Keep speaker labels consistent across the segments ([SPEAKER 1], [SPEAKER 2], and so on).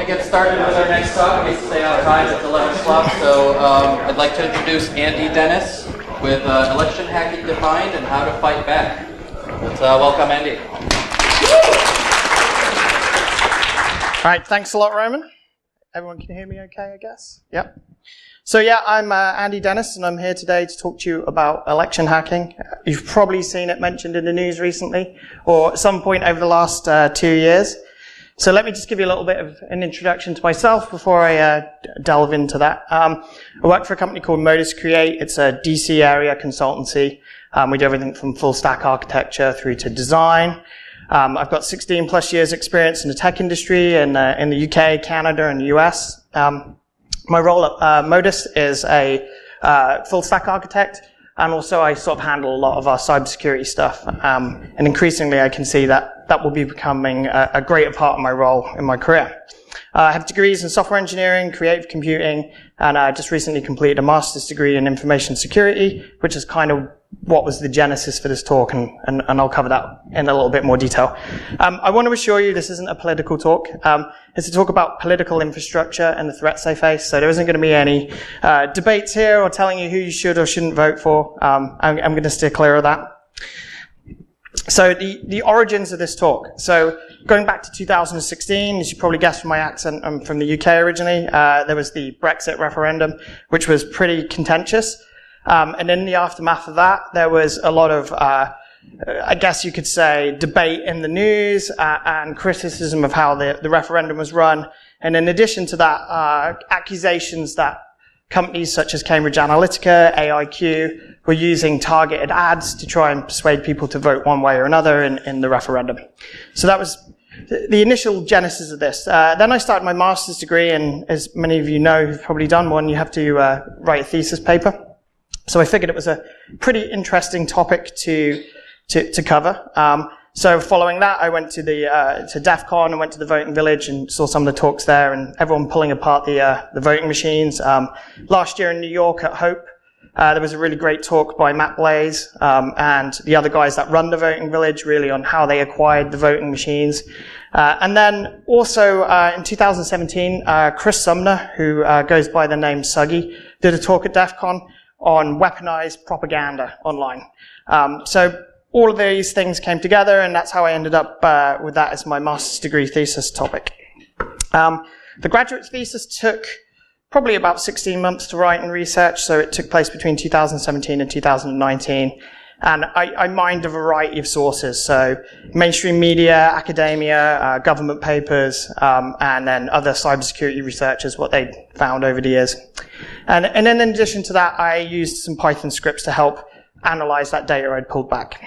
[SPEAKER 1] get started with our next talk, we stay on time at 11 o'clock. So I'd like to introduce Andy Dennis with Election Hacking Defined and How to Fight Back. Let's welcome Andy.
[SPEAKER 2] All right, thanks a lot, Roman. Everyone can hear me okay, I guess? Yep. So yeah, I'm Andy Dennis, and I'm here today to talk to you about election hacking. You've probably seen it mentioned in the news recently, or at some point over the last 2 years. So let me just give you a little bit of an introduction to myself before I delve into that. I work for a company called Modus Create. It's a DC area consultancy. We do everything from full stack architecture through to design. I've got 16 plus years experience in the tech industry in the UK, Canada, and the US. My role at Modus is a full stack architect, and also I sort of handle a lot of our cybersecurity stuff. And increasingly I can see that will be becoming a greater part of my role in my career. I have degrees in software engineering, creative computing, and I just recently completed a master's degree in information security, which is kind of what was the genesis for this talk, and I'll cover that in a little bit more detail. I want to assure you this isn't a political talk. It's a talk about political infrastructure and the threats they face, so there isn't going to be any debates here or telling you who you should or shouldn't vote for. I'm going to steer clear of that. So the origins of this talk. So going back to 2016, as you probably guessed from my accent, I'm from the UK originally. There was the Brexit referendum, which was pretty contentious. And in the aftermath of that, there was a lot of, I guess you could say, debate in the news and criticism of how the referendum was run. And in addition to that, accusations that companies such as Cambridge Analytica, AIQ, were using targeted ads to try and persuade people to vote one way or another in the referendum. So that was the initial genesis of this. Then I started my master's degree, and as many of you know who've probably done one, you have to write a thesis paper. So I figured it was a pretty interesting topic to cover. So following that, I went to to DEF CON and went to the voting village and saw some of the talks there, and everyone pulling apart the voting machines. Last year in New York at Hope, there was a really great talk by Matt Blaze and the other guys that run the voting village, really on how they acquired the voting machines. And then also in 2017, Chris Sumner, who goes by the name Suggy, did a talk at DEF CON on weaponized propaganda online. So all of these things came together, and that's how I ended up with that as my master's degree thesis topic. The graduate thesis took probably about 16 months to write and research, so it took place between 2017 and 2019. And I mined a variety of sources, so mainstream media, academia, government papers, and then other cybersecurity researchers, what they'd found over the years. And then in addition to that, I used some Python scripts to help analyze that data I'd pulled back.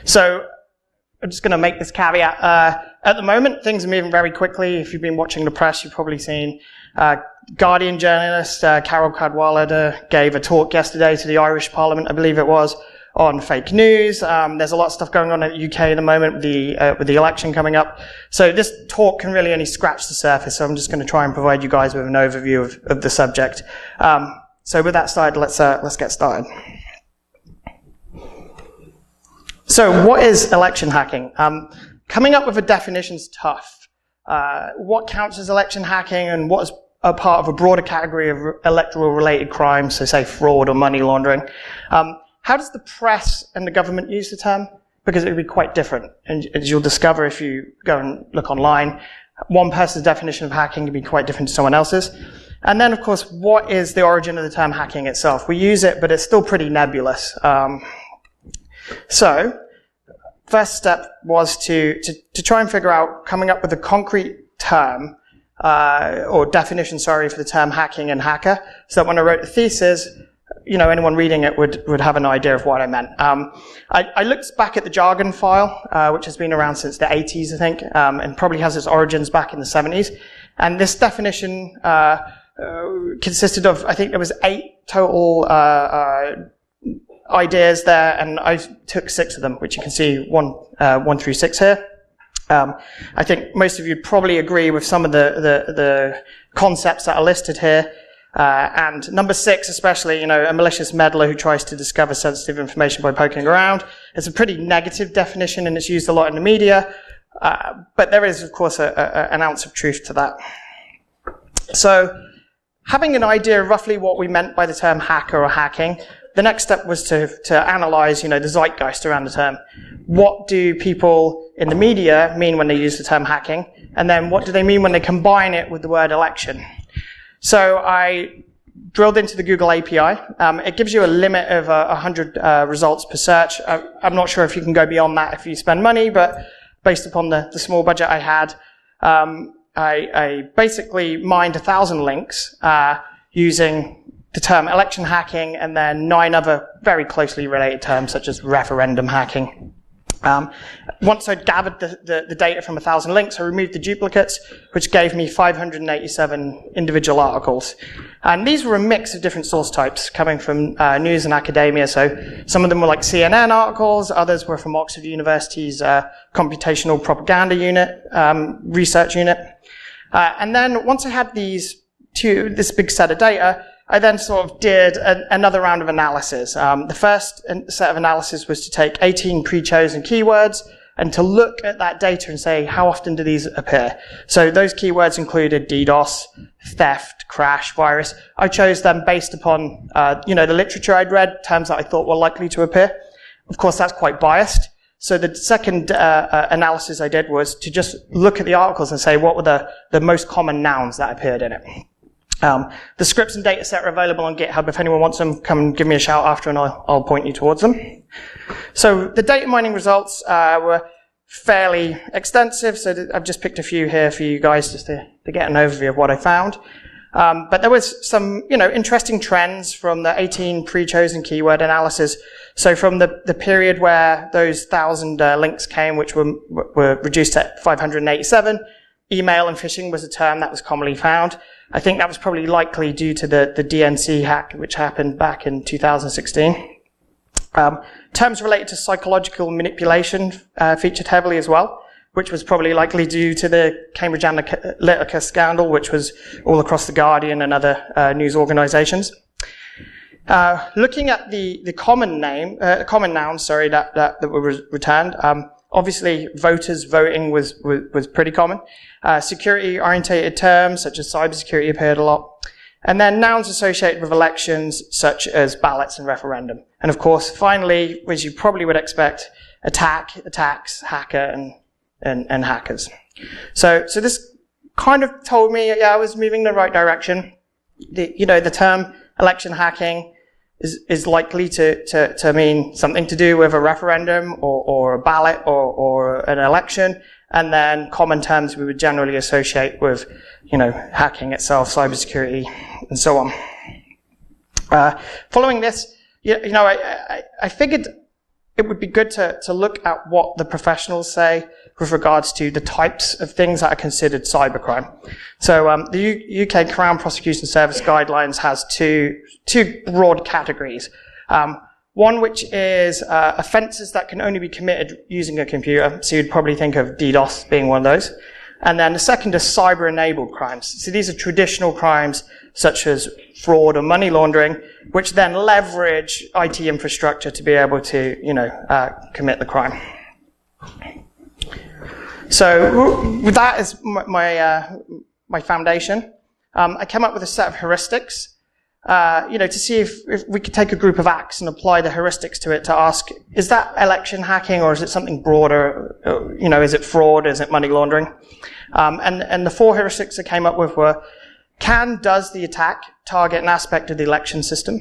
[SPEAKER 2] So I'm just going to make this caveat. At the moment, things are moving very quickly. If you've been watching the press, you've probably seen Guardian journalist Carol Cadwalladr gave a talk yesterday to the Irish Parliament, I believe it was, on fake news. There's a lot of stuff going on in the UK at the moment with the election coming up. So this talk can really only scratch the surface, so I'm just going to try and provide you guys with an overview of the subject. So with that started, let's get started. So what is election hacking? Coming up with a definition is tough. What counts as election hacking and what is a part of a broader category of electoral-related crimes, so say fraud or money laundering? How does the press and the government use the term? Because it would be quite different. And as you'll discover if you go and look online, one person's definition of hacking can be quite different to someone else's. And then, of course, what is the origin of the term hacking itself? We use it, but it's still pretty nebulous. So, first step was to try and figure out, coming up with a concrete term, or definition, sorry, for the term hacking and hacker, so that when I wrote the thesis, you know, anyone reading it would have an idea of what I meant. I looked back at the jargon file, which has been around since the 80s, I think, and probably has its origins back in the 70s. And this definition consisted of, I think there was 8 total ideas there, and I took 6 of them, which you can see 1 through 6 here. I think most of you probably agree with some of the concepts that are listed here. And number 6 especially, you know, a malicious meddler who tries to discover sensitive information by poking around. It's a pretty negative definition, and it's used a lot in the media. But there is, of course, an ounce of truth to that. So having an idea of roughly what we meant by the term hacker or hacking, the next step was to analyze, the zeitgeist around the term. What do people in the media mean when they use the term hacking? And then what do they mean when they combine it with the word election? So I drilled into the Google API. It gives you a limit of 100 results per search. I'm not sure if you can go beyond that if you spend money, but based upon the small budget I had, I basically mined 1,000 links using the term election hacking and then 9 other very closely related terms such as referendum hacking. Once I'd gathered the data from 1,000 links, I removed the duplicates, which gave me 587 individual articles. And these were a mix of different source types coming from news and academia. So some of them were like CNN articles, others were from Oxford University's computational propaganda unit, research unit. And then once I had this big set of data, I then sort of did another round of analysis. The first set of analysis was to take 18 pre-chosen keywords and to look at that data and say, how often do these appear? So those keywords included DDoS, theft, crash, virus. I chose them based upon, the literature I'd read, terms that I thought were likely to appear. Of course, that's quite biased. So the second analysis I did was to just look at the articles and say, what were the most common nouns that appeared in it? The scripts and data set are available on GitHub. If anyone wants them, come and give me a shout after and I'll point you towards them. So the data mining results were fairly extensive, so I've just picked a few here for you guys just to get an overview of what I found. But there was some, interesting trends from the 18 pre-chosen keyword analysis. So from the period where those 1,000 links came, which were reduced to 587, email and phishing was a term that was commonly found. I think that was probably likely due to the DNC hack, which happened back in 2016. Terms related to psychological manipulation featured heavily as well, which was probably likely due to the Cambridge Analytica scandal, which was all across The Guardian and other news organizations. Looking at the common nouns, that were returned, obviously voters voting was pretty common. Security-orientated terms such as cybersecurity appeared a lot. And then nouns associated with elections such as ballots and referendum. And of course, finally, as you probably would expect, attacks, hacker, and hackers. So this kind of told me, I was moving in the right direction. The term election hacking is likely to mean something to do with a referendum or a ballot or an election. And then common terms we would generally associate with, hacking itself, cybersecurity, and so on. Following this, I figured it would be good to look at what the professionals say with regards to the types of things that are considered cybercrime. So the UK Crown Prosecution Service Guidelines has two broad categories. One which is offences that can only be committed using a computer. So you'd probably think of DDoS being one of those. And then the second is cyber-enabled crimes. So these are traditional crimes such as fraud or money laundering, which then leverage IT infrastructure to be able to, commit the crime. So with that as my foundation, I came up with a set of heuristics. To see if we could take a group of acts and apply the heuristics to it to ask, is that election hacking or is it something broader? Is it fraud? Is it money laundering? And the 4 heuristics I came up with were, does the attack target an aspect of the election system?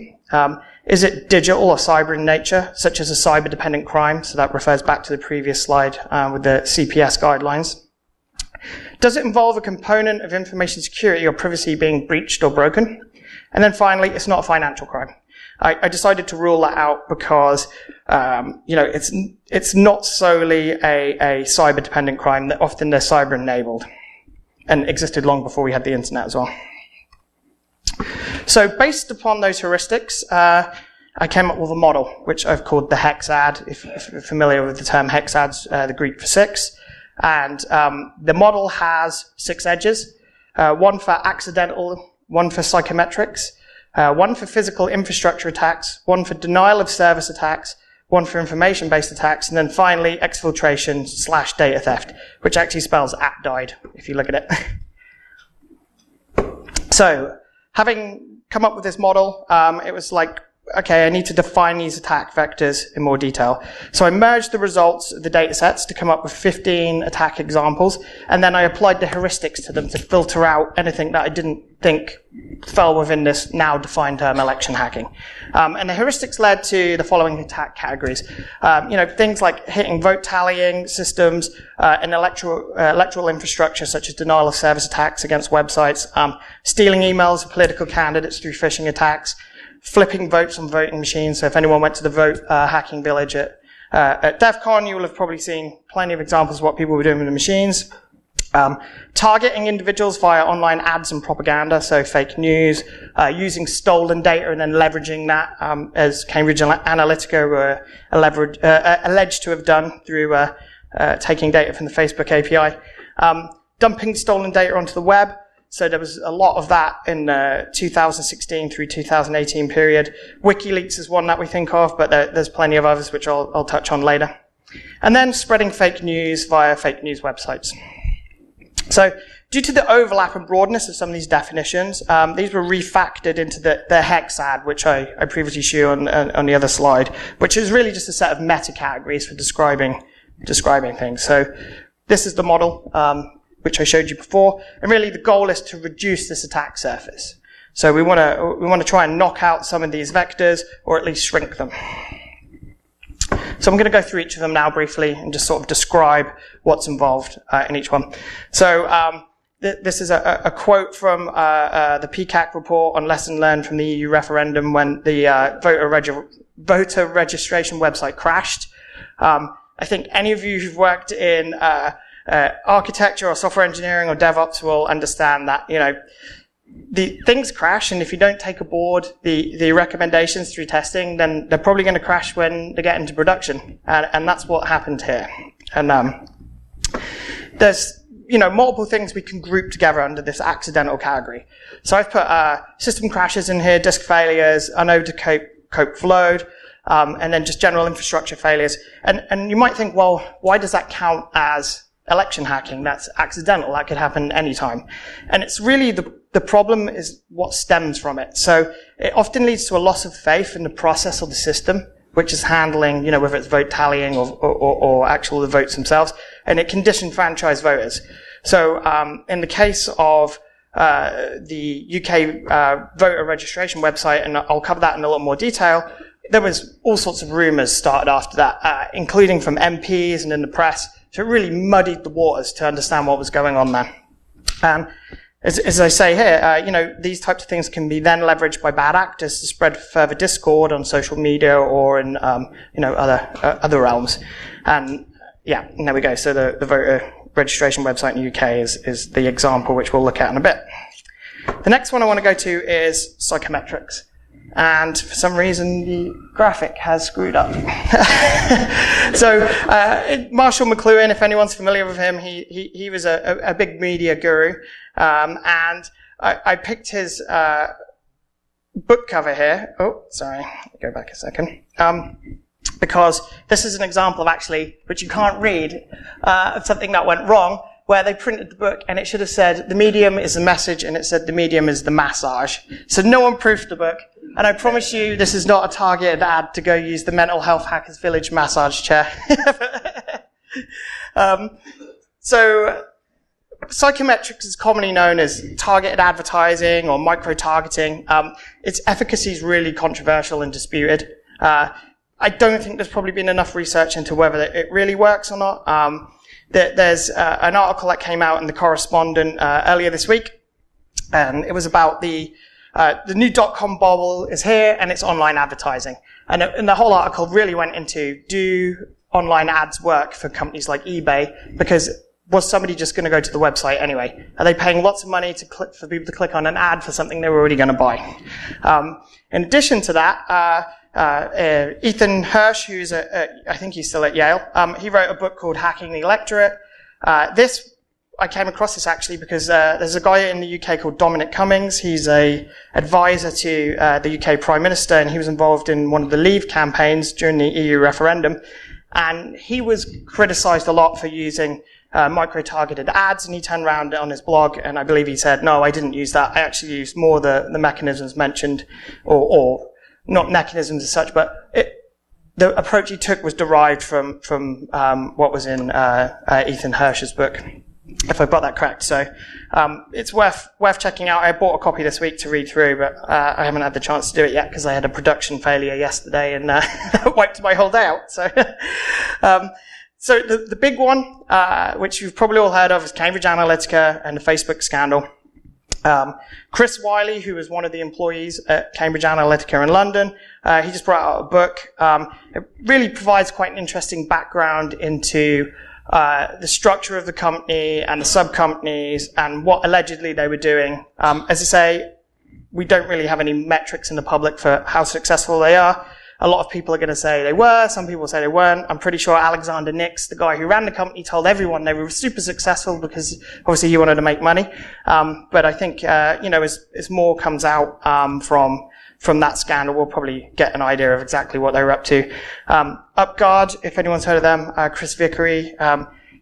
[SPEAKER 2] Is it digital or cyber in nature, such as a cyber-dependent crime? So that refers back to the previous slide with the CPS guidelines. Does it involve a component of information security or privacy being breached or broken? And then finally, it's not a financial crime. I decided to rule that out because, it's not solely a cyber-dependent crime. That often they're cyber-enabled and existed long before we had the internet as well. So based upon those heuristics, I came up with a model, which I've called the HexAD, if you're familiar with the term HexAD, the Greek for 6. And the model has 6 edges, one for accidental, one for psychometrics, one for physical infrastructure attacks, one for denial of service attacks, one for information-based attacks, and then finally exfiltration/data theft, which actually spells @died if you look at it. So, having come up with this model, it was like, okay, I need to define these attack vectors in more detail. So I merged the results of the data sets to come up with 15 attack examples, and then I applied the heuristics to them to filter out anything that I didn't think fell within this now defined term, election hacking. And the heuristics led to the following attack categories. Things like hitting vote tallying systems, and electoral infrastructure such as denial of service attacks against websites, stealing emails of political candidates through phishing attacks, flipping votes on voting machines. So if anyone went to the vote hacking village at DEF CON, you will have probably seen plenty of examples of what people were doing with the machines. Targeting individuals via online ads and propaganda, so fake news, using stolen data and then leveraging that, as Cambridge Analytica were alleged to have done through taking data from the Facebook API. Dumping stolen data onto the web. So there was a lot of that in the 2016 through 2018 period. WikiLeaks is one that we think of, but there's plenty of others which I'll touch on later. And then spreading fake news via fake news websites. So due to the overlap and broadness of some of these definitions, these were refactored into the hexad, which I previously showed on the other slide, which is really just a set of meta categories for describing things. So this is the model, which I showed you before, and really the goal is to reduce this attack surface. So we want to try and knock out some of these vectors, or at least shrink them. So I'm going to go through each of them now briefly and just sort of describe what's involved in each one. So this is a quote from the PCAC report on lesson learned from the EU referendum when the voter registration website crashed. I think any of you who've worked in architecture or software engineering or DevOps will understand that, the things crash, and if you don't take aboard the recommendations through testing, then they're probably going to crash when they get into production. And that's what happened here. And there's multiple things we can group together under this accidental category. So I've put system crashes in here, disk failures, unable to cope with load, and then just general infrastructure failures. And you might think, well, why does that count as election hacking? That's accidental. That could happen anytime. And it's really the problem is what stems from it. So it often leads to a loss of faith in the process or the system, which is handling, whether it's vote tallying or actual the votes themselves, and it can disenfranchise voters. So in the case of the UK voter registration website, and I'll cover that in a lot more detail, there was all sorts of rumours started after that, including from MPs and in the press. So it really muddied the waters to understand what was going on there. As I say here, these types of things can be then leveraged by bad actors to spread further discord on social media or in, other realms. And yeah, and there we go. So the voter registration website in the UK is the example which we'll look at in a bit. The next one I want to go to is psychometrics. And for some reason, the graphic has screwed up. So Marshall McLuhan, if anyone's familiar with him, he was a big media guru. And I picked his book cover here. Oh, sorry. Go back a second. Because this is an example of actually, which you can't read, of something that went wrong, where they printed the book and it should have said, the medium is the message, and it said the medium is the massage. So no one proofed the book. And I promise you, this is not a targeted ad to go use the Mental Health Hackers Village massage chair. So psychometrics is commonly known as targeted advertising or micro-targeting. Its efficacy is really controversial and disputed. I don't think there's probably been enough research into whether it really works or not. There's an article that came out in The Correspondent earlier this week, and it was about the new .com bubble is here, and it's online advertising. And the whole article really went into, do online ads work for companies like eBay? Because was somebody just going to go to the website anyway? Are they paying lots of money for people to click on an ad for something they were already going to buy? In addition to that, Ethan Hirsch, who's I think he's still at Yale, he wrote a book called Hacking the Electorate. This I came across this actually because there's a guy in the UK called Dominic Cummings. He's a advisor to the UK Prime Minister, and he was involved in one of the Leave campaigns during the EU referendum. And he was criticised a lot for using micro-targeted ads, and he turned around on his blog, and I believe he said, no, I didn't use that. I actually used more the mechanisms mentioned, or not mechanisms as such, but the approach he took was derived from what was in Ethan Hirsch's book, if I've got that correct. So it's worth checking out. I bought a copy this week to read through, but I haven't had the chance to do it yet because I had a production failure yesterday and wiped my whole day out. So so the big one, which you've probably all heard of, is Cambridge Analytica and the Facebook scandal. Chris Wiley, who was one of the employees at Cambridge Analytica in London, he just brought out a book. It really provides quite an interesting background into the structure of the company and the sub-companies and what allegedly they were doing. As I say, we don't really have any metrics in the public for how successful they are. A lot of people are going to say they were. Some people say they weren't. I'm pretty sure Alexander Nix, the guy who ran the company, told everyone they were super successful because obviously he wanted to make money. But I think, as more comes out from that scandal, we'll probably get an idea of exactly what they were up to. UpGuard, if anyone's heard of them, Chris Vickery,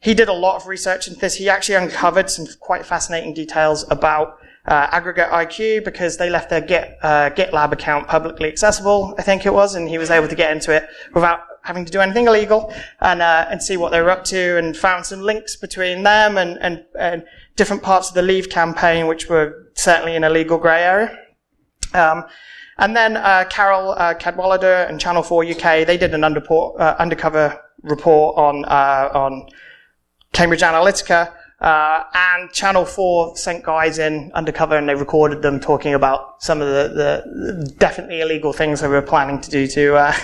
[SPEAKER 2] he did a lot of research into this. He actually uncovered some quite fascinating details about Aggregate IQ because they left their GitLab account publicly accessible, I think it was, and he was able to get into it without having to do anything illegal and see what they were up to, and found some links between them and different parts of the Leave campaign, which were certainly in a legal grey area. And then Carol Cadwallader and Channel 4 UK, they did an undercover report on Cambridge Analytica, and Channel 4 sent guys in undercover and they recorded them talking about some of the definitely illegal things they were planning to do to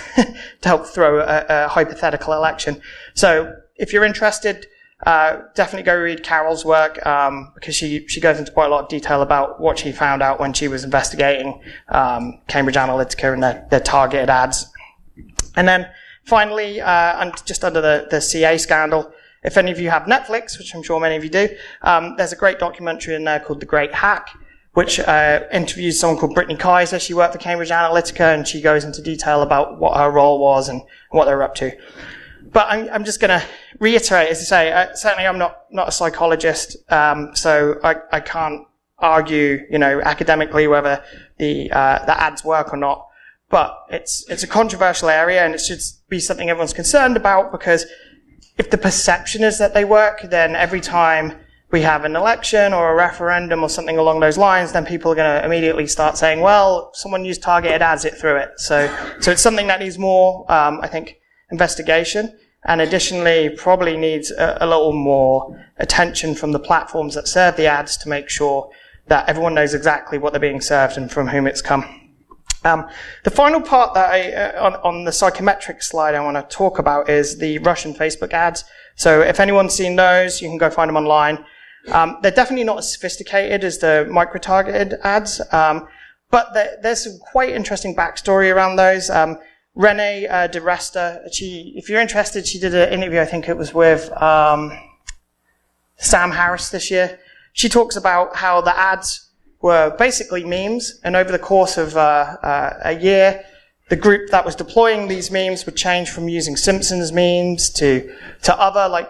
[SPEAKER 2] help throw a hypothetical election. So if you're interested, definitely go read Carol's work, because she goes into quite a lot of detail about what she found out when she was investigating Cambridge Analytica and their targeted ads. And then finally, just under the CA scandal, if any of you have Netflix, which I'm sure many of you do, there's a great documentary in there called The Great Hack, which interviews someone called Brittany Kaiser. She worked for Cambridge Analytica, and she goes into detail about what her role was and what they were up to. But I'm just going to reiterate, as I say, certainly I'm not a psychologist, so I can't argue, academically whether the ads work or not. But it's a controversial area, and it should be something everyone's concerned about, because if the perception is that they work, then every time we have an election or a referendum or something along those lines, then people are going to immediately start saying, well, someone used targeted ads, it through it. So it's something that needs more, I think, investigation, and additionally probably needs a little more attention from the platforms that serve the ads to make sure that everyone knows exactly what they're being served and from whom it's come. The final part that on the psychometric slide I want to talk about is the Russian Facebook ads. So if anyone's seen those, you can go find them online. They're definitely not as sophisticated as the micro-targeted ads, but there's some quite interesting backstory around those. Renee DeResta, if you're interested, she did an interview, I think it was with Sam Harris this year. She talks about how the ads were basically memes, and over the course of a year, the group that was deploying these memes would change from using Simpsons memes to other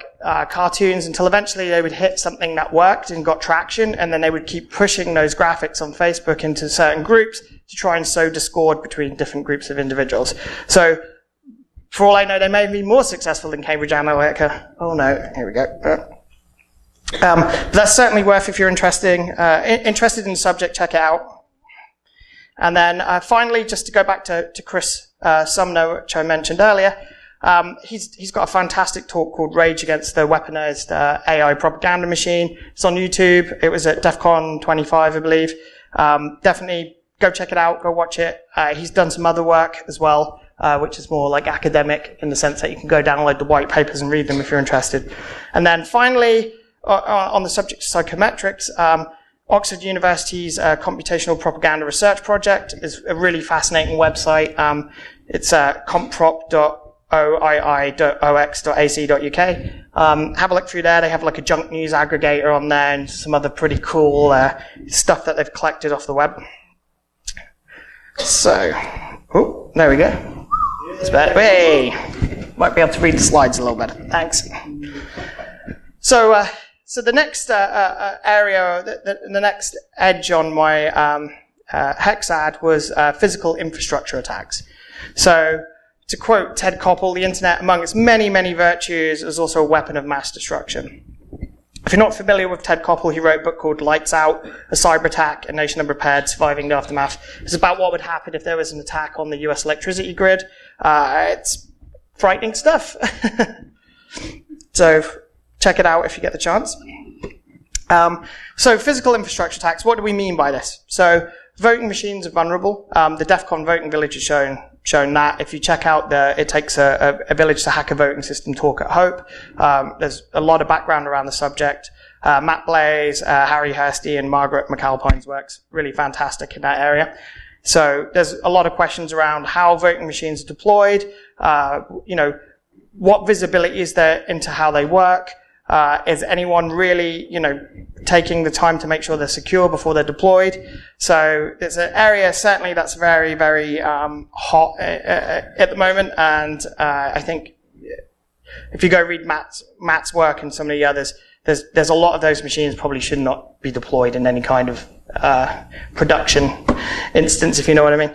[SPEAKER 2] cartoons, until eventually they would hit something that worked and got traction, and then they would keep pushing those graphics on Facebook into certain groups to try and sow discord between different groups of individuals. So, for all I know, they may be more successful than Cambridge Analytica. Oh no, here we go. But that's certainly worth, if you're interested in the subject, check it out. And then finally, just to go back to Chris Sumner, which I mentioned earlier, he's got a fantastic talk called Rage Against the Weaponized AI Propaganda Machine. It's on YouTube. It was at DEF CON 25, I believe. Definitely go check it out, go watch it. He's done some other work as well, which is more like academic in the sense that you can go download the white papers and read them if you're interested. And then finally, on the subject of psychometrics, Oxford University's Computational Propaganda Research Project is a really fascinating website. It's compprop.org. oii.ox.ac.uk. Have a look through there. They have like a junk news aggregator on there and some other pretty cool stuff that they've collected off the web. So, oh, there we go. It's better. Hey, might be able to read the slides a little better. Thanks. So the next area, the next edge on my Hex ad was physical infrastructure attacks. So, to quote Ted Koppel, the internet, among its many, many virtues, is also a weapon of mass destruction. If you're not familiar with Ted Koppel, he wrote a book called Lights Out, A Cyber Attack, A Nation Unprepared, Surviving the Aftermath. It's about what would happen if there was an attack on the US electricity grid. It's frightening stuff. So check it out if you get the chance. So physical infrastructure attacks, what do we mean by this? So voting machines are vulnerable. The DEF CON voting village has shown that. If you check out It Takes a Village to Hack a Voting System talk at Hope, there's a lot of background around the subject. Matt Blaze, Harry Hursty, and Margaret McAlpine's work's really fantastic in that area. So there's a lot of questions around how voting machines are deployed, what visibility is there into how they work, is anyone really, taking the time to make sure they're secure before they're deployed? So it's an area certainly that's very, very hot at the moment, and I think if you go read Matt's work and some of the others, there's a lot of those machines probably should not be deployed in any kind of production instance, if you know what I mean.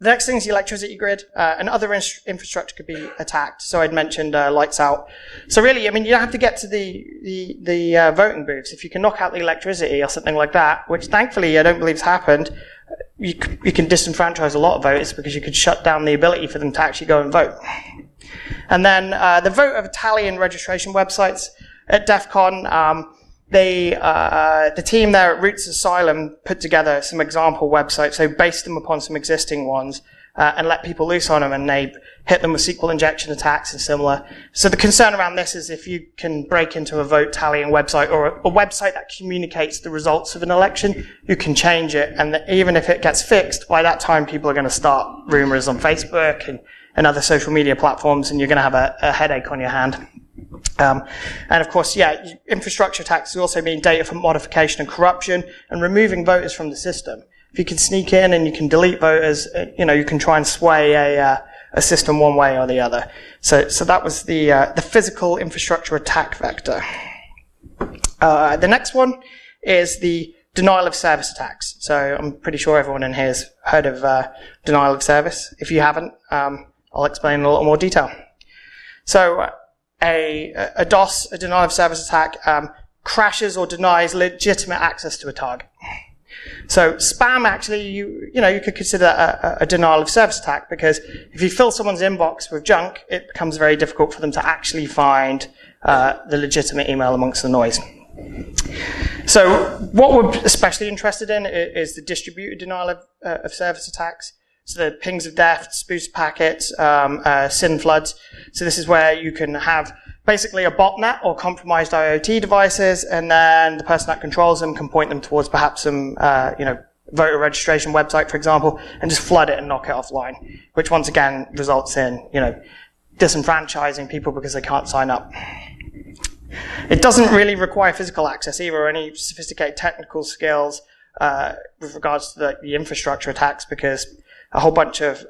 [SPEAKER 2] The next thing is the electricity grid, and other infrastructure could be attacked. So I'd mentioned Lights Out. So really, you don't have to get to the voting booths. If you can knock out the electricity or something like that, which thankfully I don't believe has happened, you can disenfranchise a lot of voters because you could shut down the ability for them to actually go and vote. And then the voter tally and registration websites at DEF CON. The team there at Roots Asylum put together some example websites. So based them upon some existing ones and let people loose on them, and they hit them with SQL injection attacks and similar. So the concern around this is if you can break into a vote tallying website or a website that communicates the results of an election, you can change it. And even if it gets fixed, by that time people are going to start rumors on Facebook and other social media platforms, and you're going to have a headache on your hand. And of course, infrastructure attacks also mean data for modification and corruption and removing voters from the system. If you can sneak in and you can delete voters, you can try and sway a system one way or the other. So that was the physical infrastructure attack vector. The next one is the denial of service attacks. So I'm pretty sure everyone in here has heard of denial of service. If you haven't, I'll explain in a little more detail. So a DOS, a denial of service attack, crashes or denies legitimate access to a target. So spam, actually, you could consider a denial of service attack, because if you fill someone's inbox with junk, it becomes very difficult for them to actually find the legitimate email amongst the noise. So what we're especially interested in is the distributed denial of service attacks. So the pings of death, spoofed packets, SYN floods. So this is where you can have basically a botnet or compromised IoT devices, and then the person that controls them can point them towards perhaps some, voter registration website, for example, and just flood it and knock it offline, which once again results in, disenfranchising people because they can't sign up. It doesn't really require physical access either, or any sophisticated technical skills with regards to the infrastructure attacks, because a whole bunch of,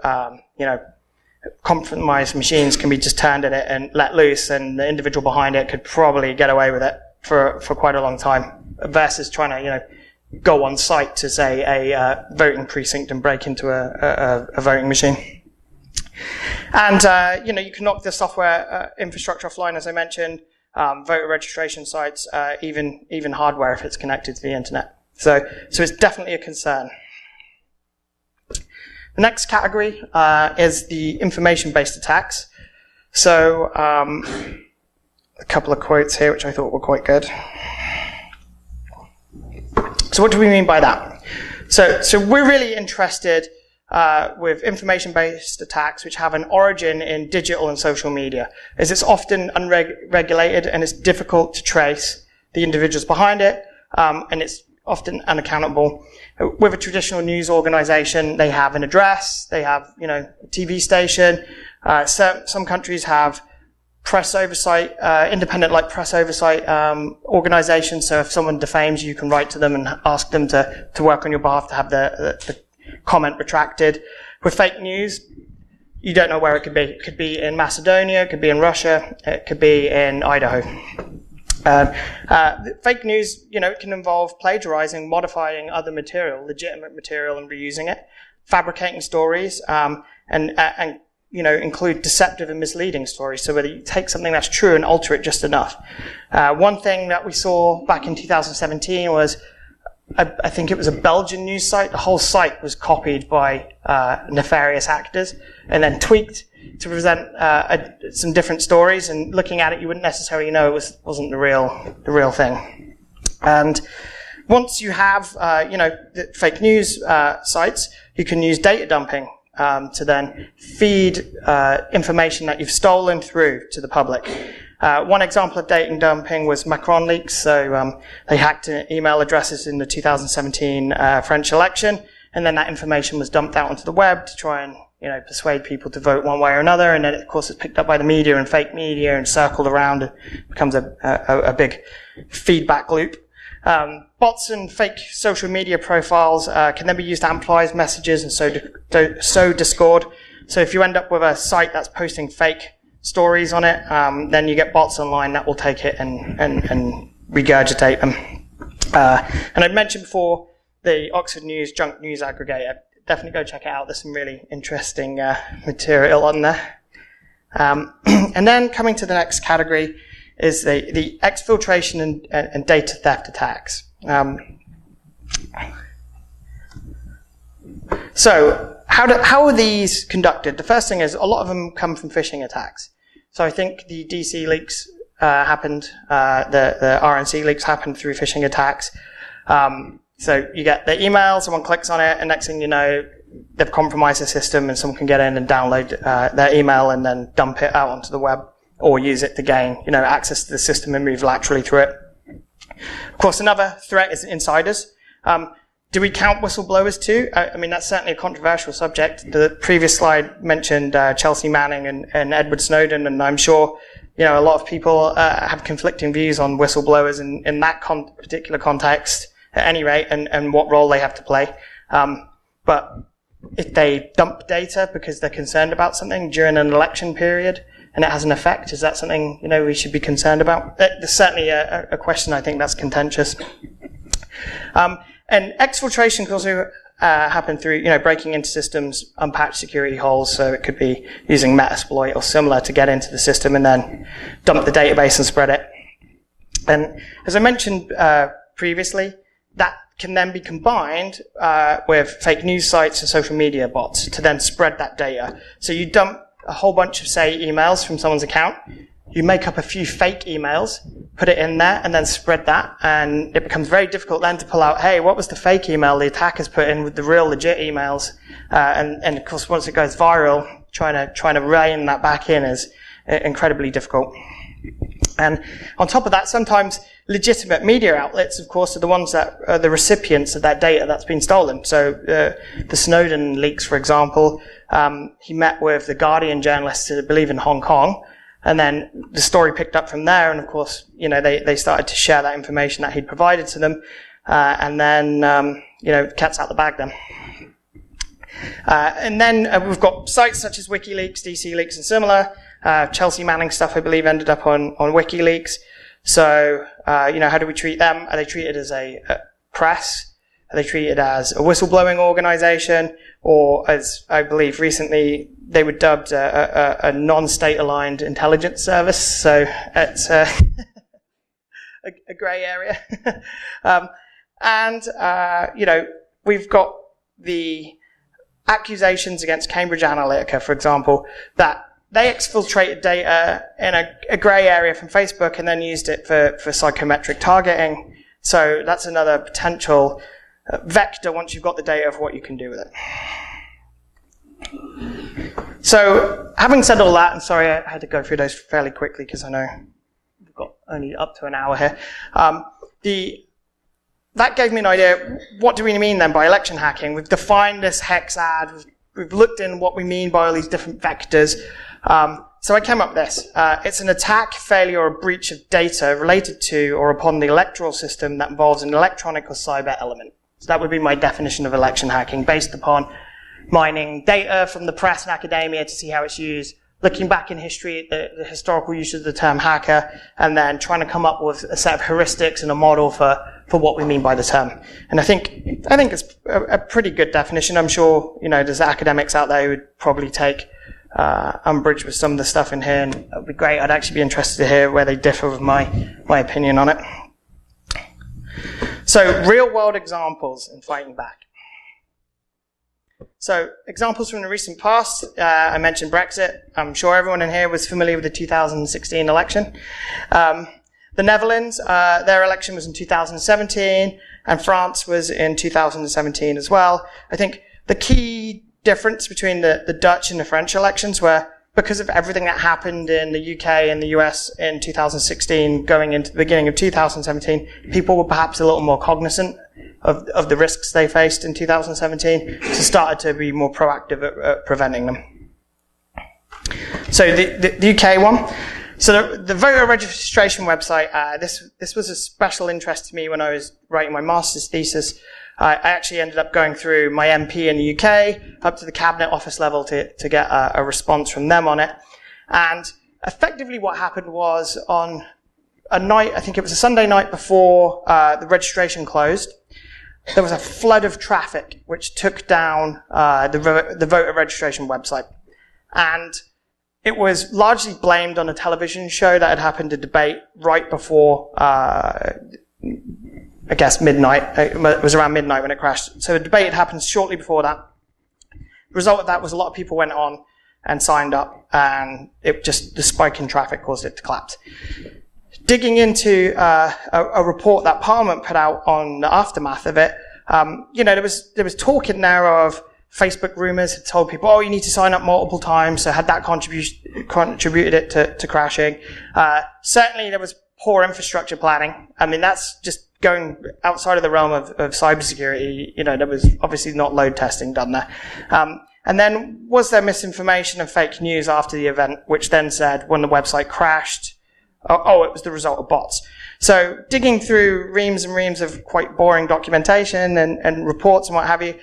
[SPEAKER 2] compromised machines can be just turned at it and let loose, and the individual behind it could probably get away with it for quite a long time, versus trying to, go on site to, say, a voting precinct and break into a voting machine. And, you can knock the software infrastructure offline, as I mentioned, voter registration sites, even hardware if it's connected to the internet. So it's definitely a concern. The next category is the information-based attacks. So a couple of quotes here which I thought were quite good. So what do we mean by that? So we're really interested with information-based attacks which have an origin in digital and social media, as it's often unregulated and it's difficult to trace the individuals behind it, and it's often unaccountable. With a traditional news organization, they have an address, they have, a TV station, Some countries have press oversight, independent press oversight organizations. So if someone defames you, you can write to them and ask them to work on your behalf to have the comment retracted. With fake news, you don't know where it could be. It could be in Macedonia, it could be in Russia, it could be in Idaho. Fake news, it can involve plagiarizing, modifying other material, legitimate material, and reusing it, fabricating stories, and include deceptive and misleading stories. So whether you take something that's true and alter it just enough. One thing that we saw back in 2017 was, I think it was a Belgian news site. The whole site was copied by nefarious actors and then tweaked to present some different stories. And looking at it, you wouldn't necessarily know it wasn't the real thing. And once you have the fake news sites, you can use data dumping to then feed information that you've stolen through to the public. One example of data dumping was Macron leaks. So they hacked email addresses in the 2017 French election, and then that information was dumped out onto the web to try and persuade people to vote one way or another. And then, of course, it's picked up by the media and fake media and circled around. It becomes a big feedback loop. Bots and fake social media profiles can then be used to amplify messages and sow discord. So if you end up with a site that's posting fake stories on it, then you get bots online that will take it and regurgitate them. And I mentioned before the Oxford News Junk News Aggregator. Definitely go check it out. There's some really interesting material on there. And then coming to the next category is the exfiltration and data theft attacks. So how are these conducted? The first thing is a lot of them come from phishing attacks. So I think the DC leaks happened, the RNC leaks happened through phishing attacks. So you get the email, someone clicks on it, and next thing you know, they've compromised the system and someone can get in and download their email and then dump it out onto the web or use it to gain, access to the system and move laterally through it. Of course, another threat is insiders. Do we count whistleblowers too? I mean, that's certainly a controversial subject. The previous slide mentioned Chelsea Manning and Edward Snowden, and I'm sure a lot of people have conflicting views on whistleblowers in that particular context, at any rate, and what role they have to play. But if they dump data because they're concerned about something during an election period and it has an effect, is that something we should be concerned about? There's certainly a question I think that's contentious. And exfiltration can also happen through, breaking into systems, unpatched security holes. So it could be using Metasploit or similar to get into the system and then dump the database and spread it. And as I mentioned previously, that can then be combined with fake news sites and social media bots to then spread that data. So you dump a whole bunch of, say, emails from someone's account. You make up a few fake emails, put it in there, and then spread that. And it becomes very difficult then to pull out, hey, what was the fake email the attackers put in with the real legit emails? And of course, once it goes viral, trying to rein that back in is incredibly difficult. And on top of that, sometimes legitimate media outlets, of course, are the ones that are the recipients of that data that's been stolen. So the Snowden leaks, for example, he met with the Guardian journalists, I believe, in Hong Kong. And then the story picked up from there, and of course, they started to share that information that he'd provided to them, and then, cat's out the bag then. And then we've got sites such as WikiLeaks, DC Leaks, and similar. Chelsea Manning stuff, I believe, ended up on WikiLeaks. So, how do we treat them? Are they treated as a press? Are they treated as a whistleblowing organization? Or, as I believe recently, they were dubbed a non-state aligned intelligence service. So it's a grey area. We've got the accusations against Cambridge Analytica, for example, that they exfiltrated data in a grey area from Facebook and then used it for psychometric targeting. So that's another potential vector once you've got the data of what you can do with it. So, having said all that, and sorry I had to go through those fairly quickly because I know we've got only up to an hour here. That gave me an idea. What do we mean then by election hacking? We've defined this hex ad. We've looked in what we mean by all these different vectors. So I came up with this. It's an attack, failure, or breach of data related to or upon the electoral system that involves an electronic or cyber element. So that would be my definition of election hacking, based upon mining data from the press and academia to see how it's used, looking back in history at the historical use of the term hacker, and then trying to come up with a set of heuristics and a model for what we mean by the term. And I think it's a pretty good definition. I'm sure, there's academics out there who would probably take umbrage with some of the stuff in here, and it would be great. I'd actually be interested to hear where they differ with my opinion on it. So, real-world examples in fighting back. So, examples from the recent past. I mentioned Brexit. I'm sure everyone in here was familiar with the 2016 election. The Netherlands, their election was in 2017, and France was in 2017 as well. I think the key difference between the Dutch and the French elections were, because of everything that happened in the UK and the US in 2016 going into the beginning of 2017, people were perhaps a little more cognizant of the risks they faced in 2017, so started to be more proactive at preventing them. So the UK one. So the voter registration website, this was a special interest to me when I was writing my master's thesis. I actually ended up going through my MP in the UK up to the cabinet office level to get a response from them on it. And effectively what happened was, on a night, I think it was a Sunday night before the registration closed, there was a flood of traffic which took down the voter registration website. And it was largely blamed on a television show that had happened, a debate right before I guess midnight. It was around midnight when it crashed. So the debate had happened shortly before that. The result of that was a lot of people went on and signed up, and the spike in traffic caused it to collapse. Digging into a report that Parliament put out on the aftermath of it, there was talk in there of Facebook rumors had told people, oh, you need to sign up multiple times, so had that contributed it to crashing. Certainly there was poor infrastructure planning. I mean, that's just going outside of the realm of cybersecurity. There was obviously not load testing done there. And then was there misinformation and fake news after the event, which then said when the website crashed, it was the result of bots. So digging through reams and reams of quite boring documentation and reports and what have you,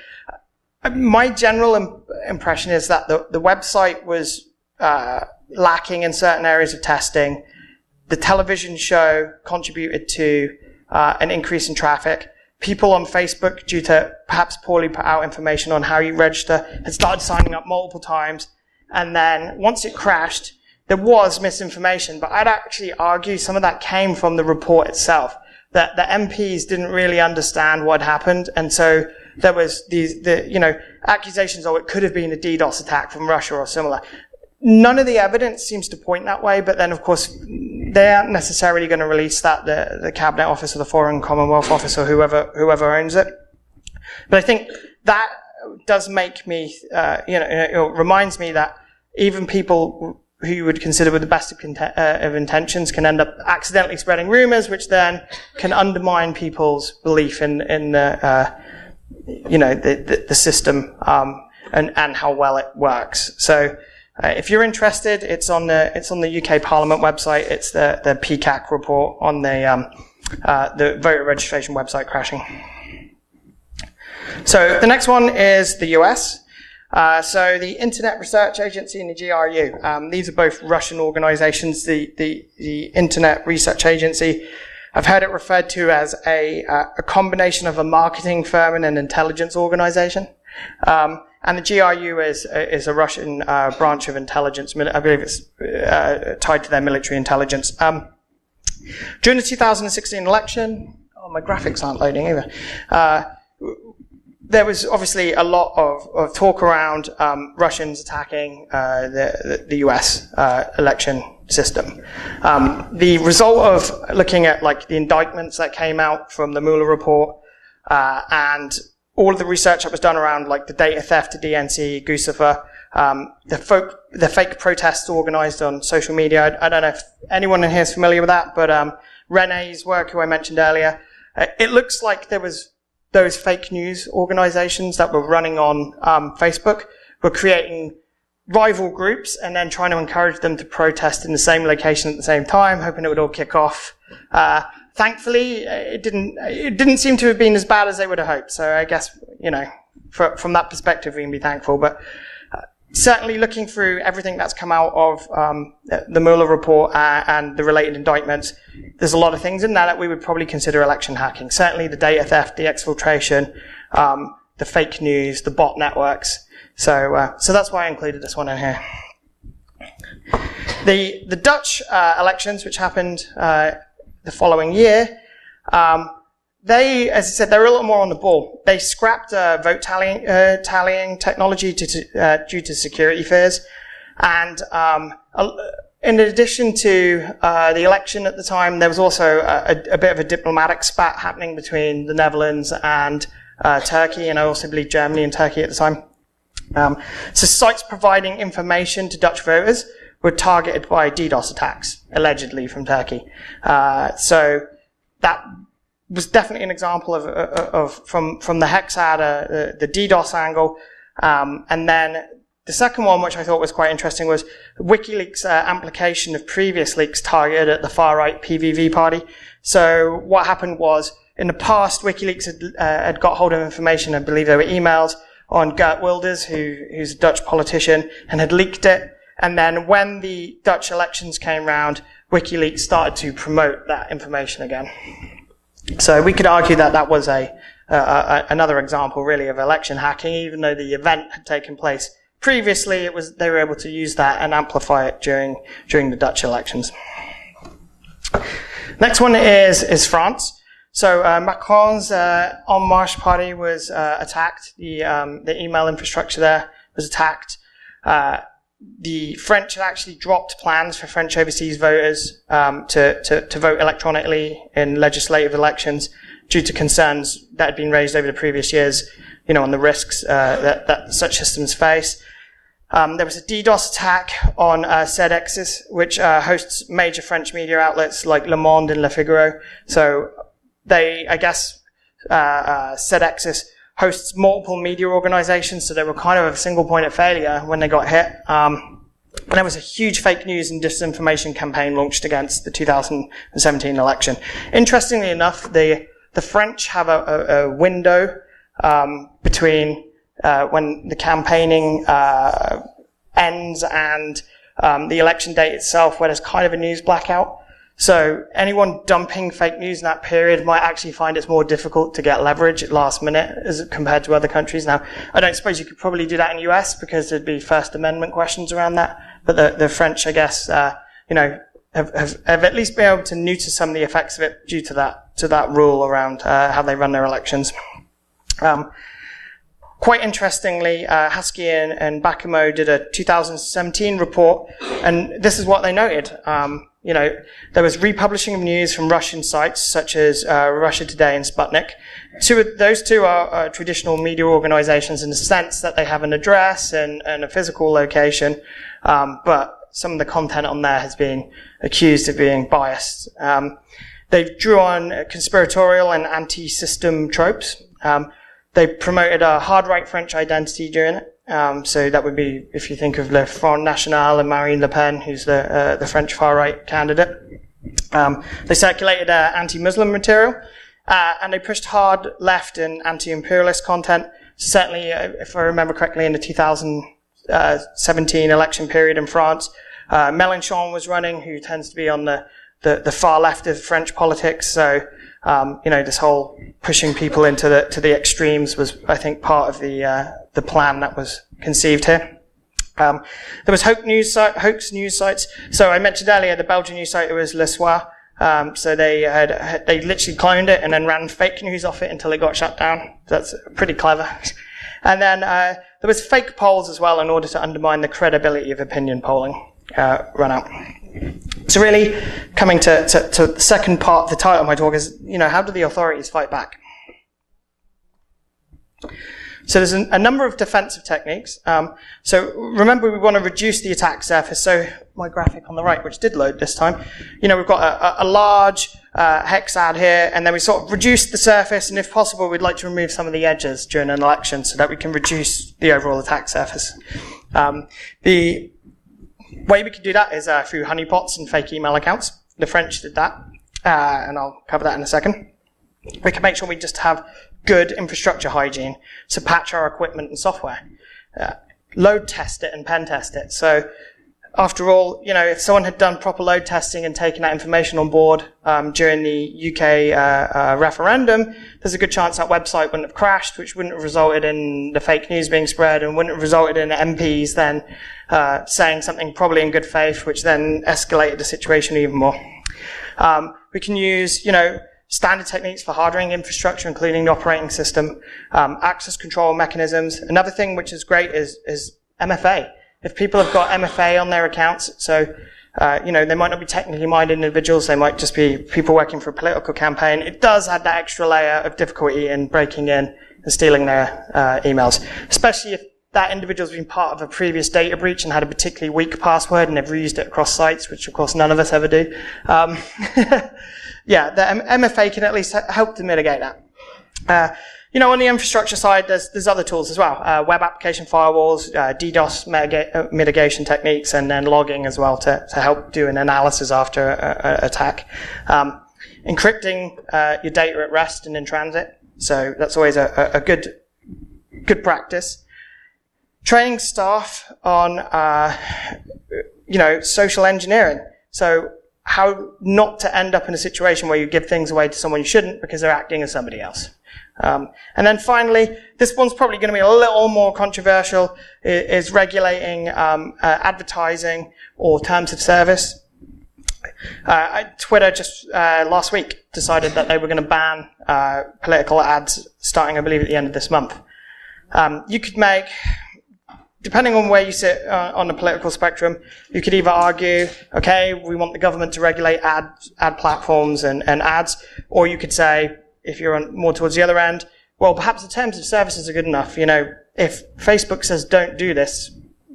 [SPEAKER 2] my general impression is that the website was lacking in certain areas of testing. The television show contributed to an increase in traffic. People on Facebook, due to perhaps poorly put out information on how you register, had started signing up multiple times. And then once it crashed, there was misinformation. But I'd actually argue some of that came from the report itself, that the MPs didn't really understand what happened. And so there was accusations, it could have been a DDoS attack from Russia or similar. None of the evidence seems to point that way, but then, of course, they aren't necessarily going to release that, the Cabinet Office or the Foreign Commonwealth Office or whoever owns it. But I think that does make me, it reminds me that even people who you would consider with the best of intentions can end up accidentally spreading rumors, which then can undermine people's belief in the system, and how well it works. So, if you're interested, it's on the UK Parliament website. It's the PCAC report on the voter registration website crashing. So the next one is the US. So the Internet Research Agency and the GRU. These are both Russian organizations. The Internet Research Agency, I've heard it referred to as a combination of a marketing firm and an intelligence organization. And the GRU is a Russian branch of intelligence. I believe it's tied to their military intelligence. During the 2016 election, my graphics aren't loading either. There was obviously a lot of talk around Russians attacking the US election system. The result of looking at the indictments that came out from the Mueller report and all of the research that was done around the data theft to DNC, Guccifer, the fake protests organized on social media. I don't know if anyone in here is familiar with that, but René's work, who I mentioned earlier, it looks like there was those fake news organizations that were running on Facebook were creating rival groups and then trying to encourage them to protest in the same location at the same time, hoping it would all kick off. Thankfully, it didn't seem to have been as bad as they would have hoped. So I guess, from that perspective, we can be thankful. But certainly looking through everything that's come out of the Mueller report and the related indictments, there's a lot of things in there that we would probably consider election hacking. Certainly the data theft, the exfiltration, the fake news, the bot networks. So that's why I included this one in here. The Dutch elections, which happened the following year, they, as I said, they were a little more on the ball. They scrapped vote tallying technology due to security fears. And in addition to the election at the time, there was also a bit of a diplomatic spat happening between the Netherlands and Turkey, and I also believe Germany and Turkey at the time. So sites providing information to Dutch voters were targeted by DDoS attacks, allegedly from Turkey. So that was definitely an example from the Hexadder, the DDoS angle. And then the second one, which I thought was quite interesting, was WikiLeaks' amplification of previous leaks targeted at the far-right PVV party. So what happened was, in the past, WikiLeaks had got hold of information, I believe there were emails, on Geert Wilders, who's a Dutch politician, and had leaked it. And then when the Dutch elections came round, WikiLeaks started to promote that information again. So we could argue that that was another example, really, of election hacking. Even though the event had taken place previously, they were able to use that and amplify it during the Dutch elections. Next one is France. So Macron's En Marche party was attacked. The email infrastructure there was attacked. The French had actually dropped plans for French overseas voters to vote electronically in legislative elections due to concerns that had been raised over the previous years, on the risks that such systems face. There was a DDoS attack on Cedexis, which hosts major French media outlets like Le Monde and Le Figaro. So Cedexis hosts multiple media organizations, so they were kind of a single point of failure when they got hit. And there was a huge fake news and disinformation campaign launched against the 2017 election. Interestingly enough, the French have a window between when the campaigning ends and the election date itself, where there's kind of a news blackout. So anyone dumping fake news in that period might actually find it's more difficult to get leverage at last minute as compared to other countries. Now, I don't suppose you could probably do that in the US because there'd be First Amendment questions around that. But the French, I guess, have at least been able to neuter some of the effects of it due to that rule around how they run their elections. Quite interestingly, Husky and Bakimo did a 2017 report, and this is what they noted. There was republishing of news from Russian sites such as Russia Today and Sputnik. Those two are traditional media organizations in the sense that they have an address and a physical location, but some of the content on there has been accused of being biased. They drew on conspiratorial and anti-system tropes. They promoted a hard-right French identity during it. So that would be, if you think of Le Front National and Marine Le Pen, who's the French far-right candidate. They circulated anti-Muslim material, and they pushed hard left and anti-imperialist content. Certainly, if I remember correctly, in the 2017 election period in France, Mélenchon was running, who tends to be on the far left of French politics. So, this whole pushing people into the extremes was, I think, part of the plan that was conceived here. There was hoax news sites. So I mentioned earlier the Belgian news site was Le Soir. So they literally cloned it and then ran fake news off it until it got shut down. That's pretty clever. And then there was fake polls as well in order to undermine the credibility of opinion polling run out. So really, coming to the second part of the title of my talk is, how do the authorities fight back? So there's a number of defensive techniques. So remember, we want to reduce the attack surface. So my graphic on the right, which did load this time, we've got a large hexad here, and then we sort of reduce the surface, and if possible, we'd like to remove some of the edges during an election so that we can reduce the overall attack surface. The way we can do that is through honeypots and fake email accounts. The French did that, and I'll cover that in a second. We can make sure we just have good infrastructure hygiene, so patch our equipment and software. Load test it and pen test it. So after all, if someone had done proper load testing and taken that information on board during the UK referendum, there's a good chance that website wouldn't have crashed, which wouldn't have resulted in the fake news being spread and wouldn't have resulted in MPs then saying something probably in good faith, which then escalated the situation even more. We can use, standard techniques for hardening infrastructure, including the operating system, access control mechanisms. Another thing which is great is MFA. If people have got MFA on their accounts, so, they might not be technically minded individuals, they might just be people working for a political campaign, it does add that extra layer of difficulty in breaking in and stealing their emails, especially if that individual's been part of a previous data breach and had a particularly weak password and they've reused it across sites, which of course none of us ever do. Yeah, the MFA can at least help to mitigate that. On the infrastructure side, there's other tools as well. Web application firewalls, DDoS mitigation techniques, and then logging as well to help do an analysis after an attack. Encrypting your data at rest and in transit. So that's always a good practice. Training staff on, social engineering. So how not to end up in a situation where you give things away to someone you shouldn't because they're acting as somebody else. And then finally, this one's probably going to be a little more controversial, is regulating advertising or terms of service. Twitter just last week decided that they were going to ban political ads starting, I believe, at the end of this month. You could make, depending on where you sit on the political spectrum, you could either argue, okay, we want the government to regulate ad platforms and ads, or you could say, if you're more towards the other end, well, perhaps the terms of services are good enough. If Facebook says don't do this,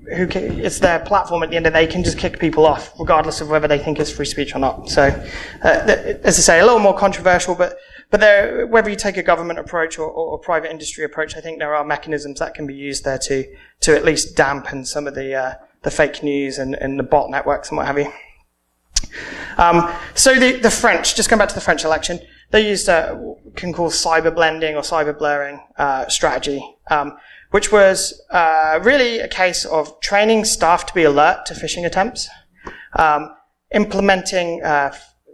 [SPEAKER 2] it's their platform at the end of the day, they can just kick people off, regardless of whether they think it's free speech or not. So, as I say, a little more controversial, but whether you take a government approach or a private industry approach, I think there are mechanisms that can be used there to at least dampen some of the fake news and the bot networks and what have you. So the French, just going back to the French election, they used can call cyber blending or cyber blurring strategy, which was really a case of training staff to be alert to phishing attempts, implementing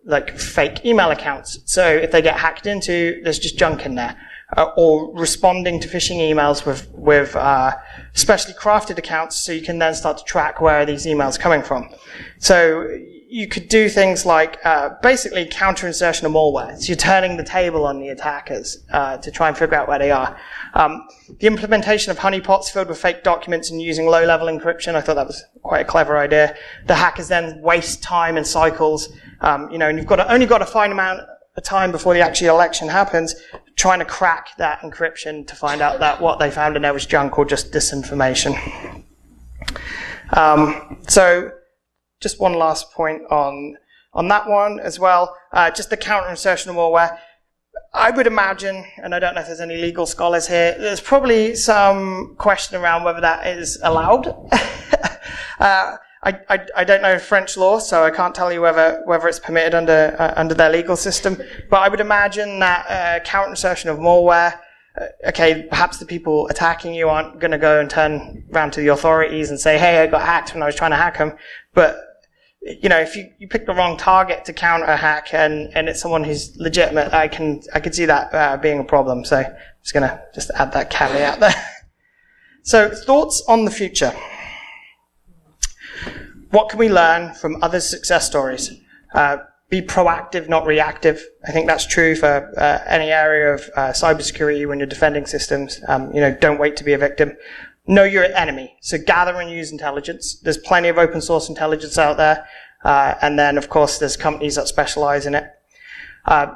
[SPEAKER 2] like fake email accounts. So if they get hacked into, there's just junk in there, or responding to phishing emails with specially crafted accounts, so you can then start to track where are these emails coming from. So you could do things like basically counter insertion of malware. So you're turning the table on the attackers to try and figure out where they are. The implementation of honeypots filled with fake documents and using low-level encryption, I thought that was quite a clever idea. The hackers then waste time and cycles, and you've only got a fine amount of time before the actual election happens, trying to crack that encryption to find out that what they found in there was junk or just disinformation. So just one last point on that one as well, just the counter insertion of malware. I would imagine, and I don't know if there's any legal scholars here, there's probably some question around whether that is allowed. I don't know French law, so I can't tell you whether it's permitted under their legal system. But I would imagine that counter insertion of malware, okay, perhaps the people attacking you aren't going to go and turn around to the authorities and say, hey, I got hacked when I was trying to hack them. But if you pick the wrong target to counter a hack and it's someone who's legitimate, I could see that being a problem. So I'm just going to add that caveat there. So thoughts on the future. What can we learn from other success stories? Be proactive, not reactive. I think that's true for any area of cybersecurity when you're defending systems. Don't wait to be a victim. Know your enemy. So gather and use intelligence. There's plenty of open source intelligence out there. And then, of course, there's companies that specialize in it.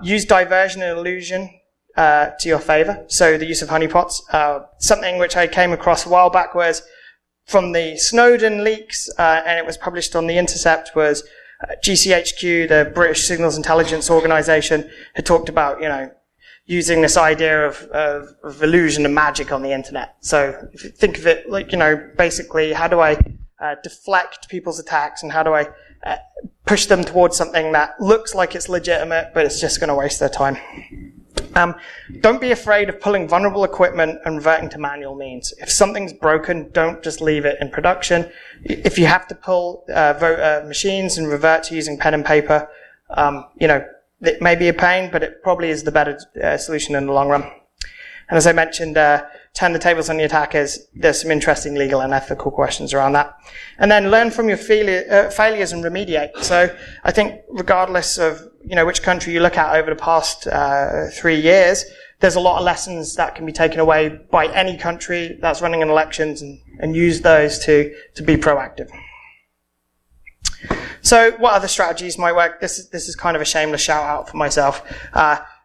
[SPEAKER 2] Use diversion and illusion to your favor. So the use of honeypots. Something which I came across a while back was from the Snowden leaks, and it was published on The Intercept, was GCHQ, the British Signals Intelligence Organization, had talked about, using this idea of illusion and magic on the internet. So if you think of it like, basically, how do I deflect people's attacks, and how do I push them towards something that looks like it's legitimate, but it's just going to waste their time. Don't be afraid of pulling vulnerable equipment and reverting to manual means. If something's broken, don't just leave it in production. If you have to pull machines and revert to using pen and paper, it may be a pain, but it probably is the better solution in the long run. And as I mentioned, turn the tables on the attackers. There's some interesting legal and ethical questions around that. And then learn from your failures and remediate. So I think regardless of which country you look at over the past 3 years, there's a lot of lessons that can be taken away by any country that's running in elections, and use those to be proactive. So what other strategies might work? This is kind of a shameless shout out for myself.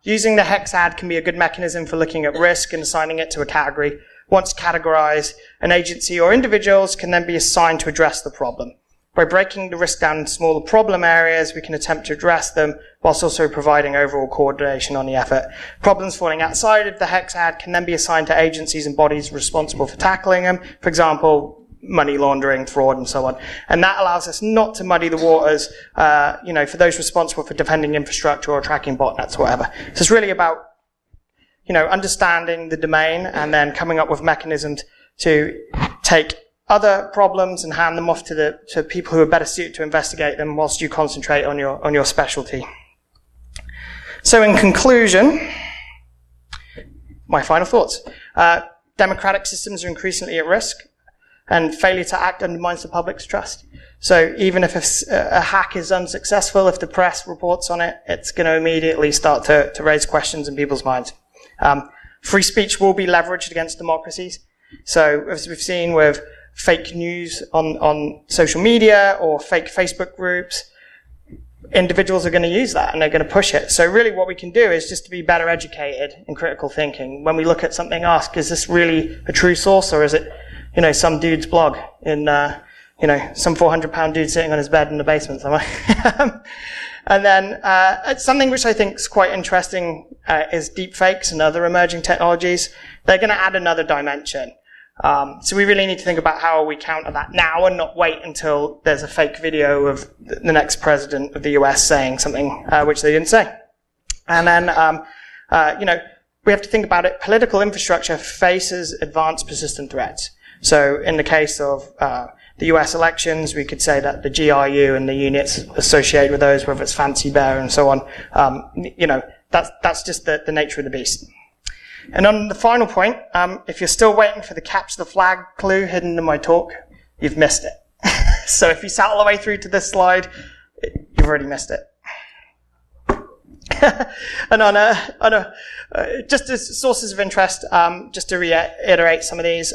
[SPEAKER 2] Using the hex ad can be a good mechanism for looking at risk and assigning it to a category. Once categorized, an agency or individuals can then be assigned to address the problem. By breaking the risk down into smaller problem areas, we can attempt to address them whilst also providing overall coordination on the effort. Problems falling outside of the hex ad can then be assigned to agencies and bodies responsible for tackling them. For example, money laundering, fraud, and so on. And that allows us not to muddy the waters, for those responsible for defending infrastructure or tracking botnets or whatever. So it's really about, understanding the domain and then coming up with mechanisms to take other problems and hand them off to people who are better suited to investigate them whilst you concentrate on your specialty. So in conclusion, my final thoughts. Democratic systems are increasingly at risk, and failure to act undermines the public's trust. So even if a hack is unsuccessful, if the press reports on it, it's going to immediately start to raise questions in people's minds. Free speech will be leveraged against democracies. So as we've seen with fake news on social media or fake Facebook groups, individuals are going to use that and they're going to push it. So really what we can do is just to be better educated in critical thinking. When we look at something, ask, is this really a true source, or is it some dude's blog in, some 400-pound dude sitting on his bed in the basement somewhere. And then something which I think is quite interesting is deepfakes and other emerging technologies. They're going to add another dimension. So we really need to think about how we counter that now and not wait until there's a fake video of the next president of the US saying something which they didn't say. And then, we have to think about it. Political infrastructure faces advanced persistent threats. So in the case of the US elections, we could say that the GRU and the units associated with those, whether it's Fancy Bear and so on, that's just the nature of the beast. And on the final point, if you're still waiting for the capture the flag clue hidden in my talk, you've missed it. So if you sat all the way through to this slide, you've already missed it. And just as sources of interest, just to reiterate some of these,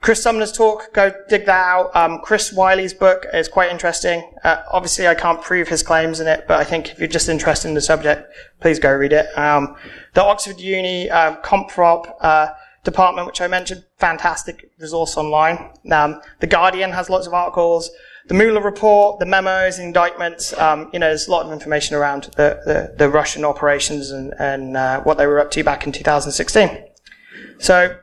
[SPEAKER 2] Chris Sumner's talk, go dig that out. Chris Wiley's book is quite interesting. Obviously, I can't prove his claims in it, but I think if you're just interested in the subject, please go read it. The Oxford Uni Comprop department, which I mentioned, fantastic resource online. The Guardian has lots of articles. The Mueller report, the memos, indictments, there's a lot of information around the Russian operations and what they were up to back in 2016. So,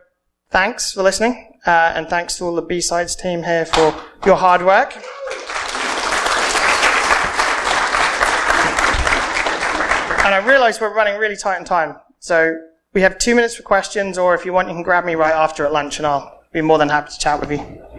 [SPEAKER 2] thanks for listening. And thanks to all the B-Sides team here for your hard work. And I realise we're running really tight on time. So we have 2 minutes for questions, or if you want, you can grab me right after at lunch and I'll be more than happy to chat with you.